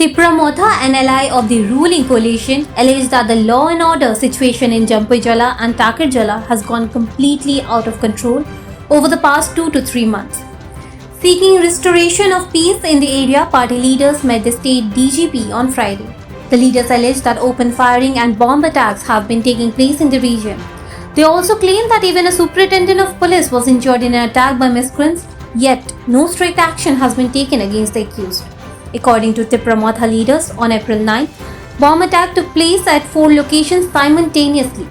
Tipramotha, an ally of the ruling coalition, alleged that the law and order situation in Jampujala and Takirjala has gone completely out of control over the past 2 to 3 months. Seeking restoration of peace in the area, party leaders met the state DGP on Friday. The leaders alleged that open firing and bomb attacks have been taking place in the region. They also claimed that even a superintendent of police was injured in an attack by miscreants, yet no strict action has been taken against the accused. According to Tipramotha leaders, on April 9, bomb attack took place at 4 locations simultaneously.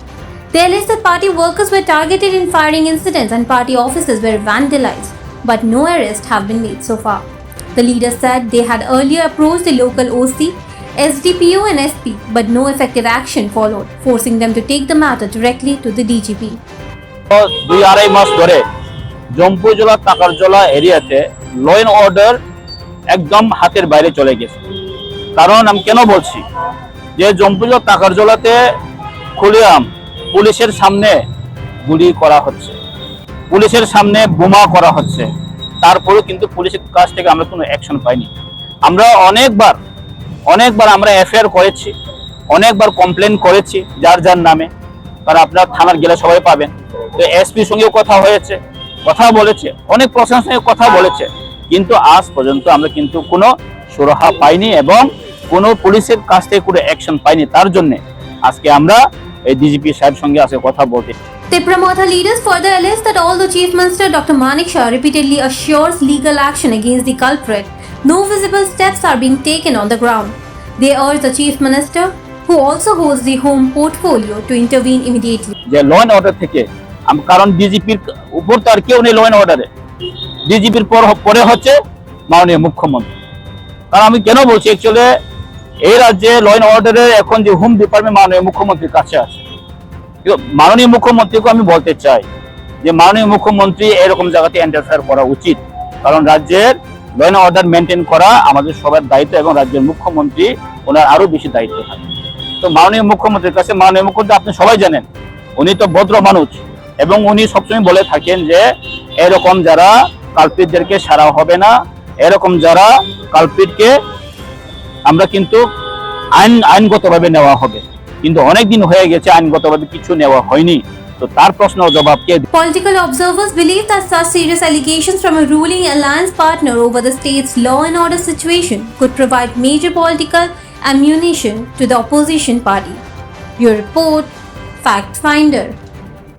They alleged that party workers were targeted in firing incidents and party offices were vandalized, but no arrests have been made so far. The leaders said they had earlier approached the local OC, SDPO and SP, but no effective action followed, forcing them to take the matter directly to the DGP. 2-2.5 মাস ধরে জম্পুজলা তাকারজলা এরিয়াতে ল and order একদম হাতের বাইরে চলে গেছে। কারণ আমি কেন বলছি যে জম্পুজলা তাকারজলাতে খুলিয়াম পুলিশের সামনে গুলি করা হচ্ছে, পুলিশের সামনে বোমা করা হচ্ছে, তারপরেও কিন্তু পুলিশের কাছ থেকে আমরা কোনো অ্যাকশন পাইনি। আমরা অনেকবার আমরা এফআইআর করেছি, অনেকবার কমপ্লেন করেছি যার যার নামে, কারণ আপনার থানার গেলে সবাই পাবেন। তো এসপির সঙ্গেও কথা হয়েছে, কথা বলেছে, অনেক প্রশাসনের সঙ্গে কথা বলেছে, কিন্তু আজ পর্যন্ত আমরা কিন্তু কোনো সুরাহা পাইনি এবং কোনো পুলিশের কাছ থেকে কোনো অ্যাকশন পাইনি। তার জন্য আজকে আমরা এই ডিজিপি সাহেব সঙ্গে আজকে কথা বলতে। Tipramotha leaders further alleged that although Chief Minister Dr. Manik Shah repeatedly assures legal action against the culprit, no visible steps are being taken on the ground. They urge the Chief Minister, who also holds the home portfolio, to intervene immediately. যে ল and order থেকে কারণ ডিজিপির উপর তো আর কেউ নেই ল and অর্ডারে, ডিজিপির পরে হচ্ছে মাননীয় মুখ্যমন্ত্রী। কারণ আমি কেন বলছি, অ্যাকচুয়ালি এই রাজ্যে ল এন্ড অর্ডারের এখন যে হোম ডিপার্টমেন্ট মাননীয় মুখ্যমন্ত্রীর কাছে আছে। মাননীয় মুখ্যমন্ত্রীকে আমি বলতে চাই যে মাননীয় মুখ্যমন্ত্রী এরকম জায়গাতে ইন্টারফেয়ার করা উচিত, কারণ রাজ্যের ল এন্ড অর্ডার মেনটেন করা আমাদের সবার দায়িত্ব এবং রাজ্যের মুখ্যমন্ত্রী ওনার আরো বেশি দায়িত্ব থাকে। তো মাননীয় মুখ্যমন্ত্রীর কাছে, মাননীয় মুখ্যমন্ত্রী আপনি সবাই জানেন উনি তো ভদ্র মানুষ এবং উনি সবসময় বলে থাকেন যে এরকম যারা কালপিটদেরকে ছাড়া হবে না, এরকম যারা কালপিটকে আমরা কিন্তু আইনগতভাবে নেওয়া হবে, কিন্তু অনেকদিন হয়ে গেছে আইনগতভাবে কিছু নেওয়া হয়নি। তো তার প্রশ্ন জবাব কে? Political observers believe that such serious allegations from a ruling alliance partner over the state's law and order situation could provide major political ammunition to the opposition party. Your report, Fact Finder.